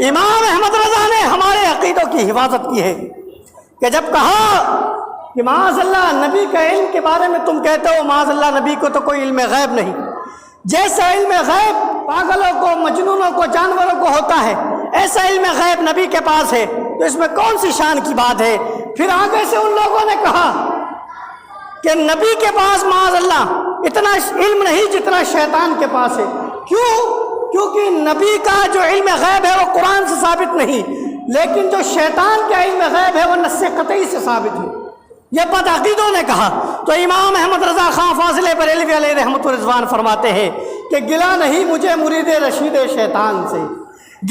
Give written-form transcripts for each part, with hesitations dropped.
امام احمد رضا نے ہمارے عقیدوں کی حفاظت کی ہے کہ جب کہا کہ معاذ اللہ نبی کا علم کے بارے میں تم کہتے ہو معاذ اللہ نبی کو تو کوئی علم غیب نہیں، جیسا علم غیب پاگلوں کو، مجنونوں کو، جانوروں کو ہوتا ہے، ایسا علم غیب نبی کے پاس ہے، تو اس میں کون سی شان کی بات ہے؟ پھر آگے سے ان لوگوں نے کہا کہ نبی کے پاس معاذ اللہ اتنا علم نہیں جتنا شیطان کے پاس ہے۔ کیوں؟ کیونکہ نبی کا جو علم غیب ہے وہ قرآن سے ثابت نہیں، لیکن جو شیطان کا علم غیب ہے وہ نص قطعی سے ثابت ہے، یہ بدعقیدوں نے کہا۔ تو امام احمد رضا خان فاضل بریلوی علیہ رحمت و رضوان فرماتے ہیں کہ گلہ نہیں مجھے مرید رشید شیطان سے،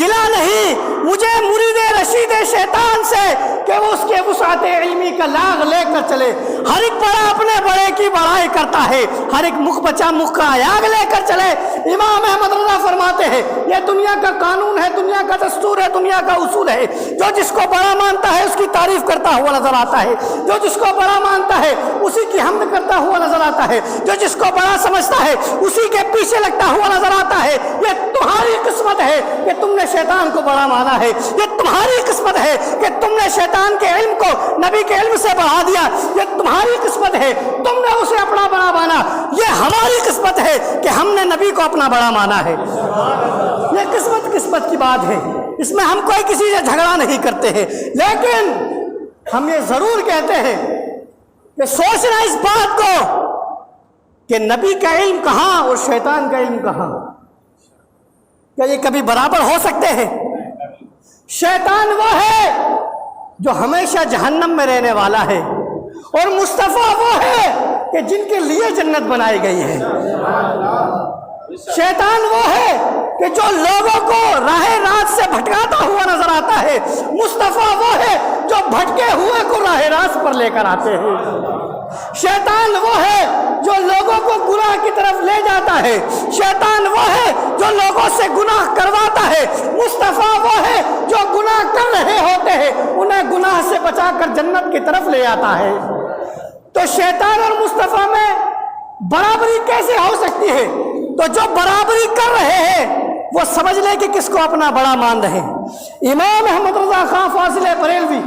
گلہ نہیں مجھے مرید رشید شیطان سے کہ وہ اس کے وسعت علمی کا لاغ لے کر چلے۔ ہر ایک بڑا اپنے بڑے کی بڑائی کرتا ہے، ہر ایک مکھ بچہ مکھ کا یاغ لے کر چلے۔ امام احمد رضا فرماتے ہیں یہ دنیا کا قانون ہے، دنیا کا دستور ہے، دنیا کا اصول ہے، جو جس کو بڑا مانتا ہے اس کی تعریف کرتا ہوا نظر آتا ہے، جو جس کو بڑا مانتا ہے اسی کی حمد کرتا ہوا نظر آتا ہے، جو جس کو بڑا سمجھتا ہے اسی کے پیچھے لگتا ہوا نظر آتا ہے۔ یہ تمہاری قسمت ہے کہ تم نے شیطان کو بڑا مانا ہے، یہ تمہاری قسمت ہے کہ تم نے شیطان کے علم کو نبی کے علم سے بڑھا دیا، یہ تمہاری قسمت ہے تم نے اسے اپنا بڑا مانا، یہ ہماری قسمت ہے کہ ہم نے نبی کو اپنا بڑا مانا ہے۔ یہ قسمت کی بات ہے، اس میں ہم کوئی کسی سے جھگڑا نہیں کرتے ہیں، لیکن ہم یہ ضرور کہتے ہیں کہ سوچنا اس بات کو کہ نبی کا علم کہاں اور شیطان کا علم کہاں، کیا یہ کبھی برابر ہو سکتے ہیں؟ شیطان وہ ہے جو ہمیشہ جہنم میں رہنے والا ہے، اور مصطفیٰ وہ ہے کہ جن کے لیے جنت بنائی گئی ہے۔ شیطان وہ ہے کہ جو لوگوں کو راہ راست سے بھٹکاتا ہوا نظر آتا ہے، مصطفیٰ وہ ہے جو بھٹکے ہوئے کو راہ راست پر لے کر آتے ہیں۔ شیطان وہ ہے جو لوگوں کو گناہ کی طرف لے جاتا ہے، شیطان وہ ہے جو لوگوں سے گناہ کرواتا ہے، مصطفیٰ وہ ہے جو گناہ کر رہے ہوتے ہیں انہیں گناہ سے بچا کر جنت کی طرف لے آتا ہے۔ تو شیطان اور مصطفیٰ میں برابری کیسے ہو سکتی ہے؟ تو جو برابری کر رہے ہیں وہ سمجھ لے کہ کس کو اپنا بڑا مان رہے ہیں۔ امام احمد رضا خان فاضل بریلوی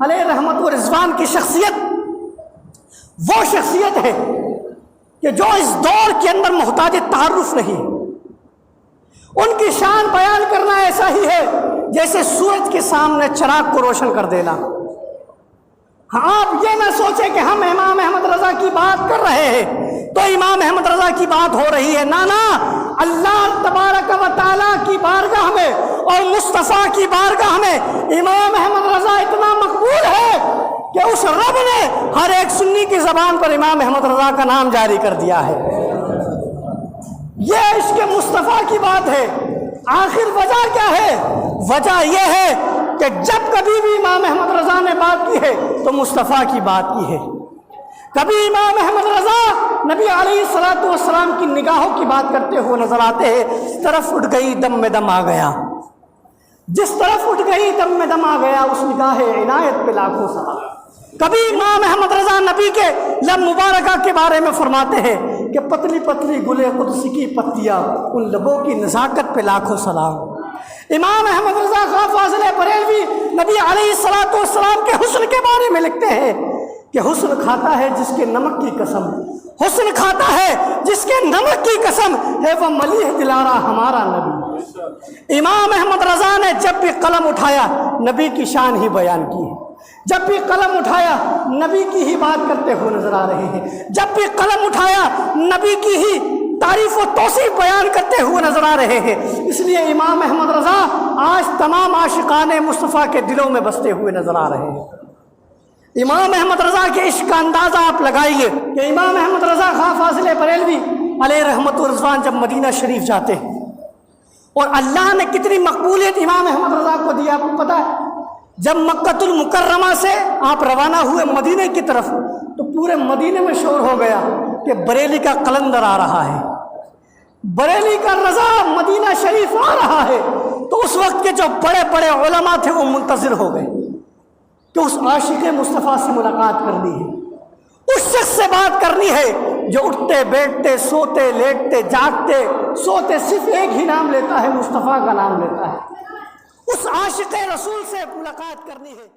علیہ رحمت و رضوان کی شخصیت وہ شخصیت ہے کہ جو اس دور کے اندر محتاج تعارف نہیں۔ ان کی شان بیان کرنا ایسا ہی ہے جیسے سورج کے سامنے چراغ کو روشن کر دینا۔ آپ یہ نہ سوچیں کہ ہم امام احمد رضا کی بات کر رہے ہیں تو امام احمد رضا کی بات ہو رہی ہے، نہ اللہ تبارک و تعالیٰ کی بارگاہ میں اور مصطفیٰ کی بارگاہ میں امام احمد رضا اتنا مقبول ہے کہ اس رب نے ہر ایک سنی کی زبان پر امام احمد رضا کا نام جاری کر دیا ہے۔ یہ عشق مصطفیٰ کی بات ہے۔ آخر وجہ کیا ہے؟ وجہ یہ ہے کہ جب کبھی بھی امام احمد رضا نے بات کی ہے تو مصطفیٰ کی بات کی ہے۔ کبھی امام احمد رضا نبی علیہ الصلوۃ والسلام کی نگاہوں کی بات کرتے ہوئے نظر آتے ہیں، اس طرف اٹھ گئی دم میں دم آ گیا، جس طرف اٹھ گئی دم میں دم آ گیا اس نگاہ عنایت پہ لاکھوں سلام۔ کبھی امام احمد رضا نبی کے لب مبارکہ کے بارے میں فرماتے ہیں کہ پتلی پتلی گلے قدس کی پتیاں، ان لبوں کی نزاکت پہ لاکھوں سلام۔ امام احمد رضا خان فاضل بریلوی نبی علیہ الصلوۃ والسلام کے حسن کے بارے میں لکھتے ہیں کہ حسن کھاتا ہے جس کے نمک کی قسم، حسن کھاتا ہے جس کے نمک کی قسم ہے وہ ملیح دلارا ہمارا نبی۔ امام احمد رضا نے جب بھی قلم اٹھایا نبی کی شان ہی بیان کی ہے، جب بھی قلم اٹھایا نبی کی ہی بات کرتے ہوئے نظر آ رہے ہیں، جب بھی قلم اٹھایا نبی کی ہی تعریف و توصیف بیان کرتے ہوئے نظر آ رہے ہیں۔ اس لیے امام احمد رضا آج تمام عاشقان مصطفیٰ کے دلوں میں بستے ہوئے نظر آ رہے ہیں۔ امام احمد رضا کے عشق کا اندازہ آپ لگائیے کہ امام احمد رضا خان فاضل بریلوی علیہ رحمت و رضوان جب مدینہ شریف جاتے ہیں اور اللہ نے کتنی مقبولیت امام احمد رضا کو دی، آپ کو پتہ ہے جب مکۃ المکرمہ سے آپ روانہ ہوئے مدینے کی طرف تو پورے مدینے میں شور ہو گیا کہ بریلی کا قلندر آ رہا ہے، بریلی کا رضا مدینہ شریف آ رہا ہے۔ تو اس وقت کے جو بڑے بڑے علماء تھے وہ منتظر ہو گئے کہ اس عاشق مصطفیٰ سے ملاقات کرنی ہے، اس شخص سے بات کرنی ہے جو اٹھتے بیٹھتے سوتے لیٹتے جاگتے سوتے صرف ایک ہی نام لیتا ہے، مصطفیٰ کا نام لیتا ہے۔ اس عاشق رسول سے ملاقات کرنی ہے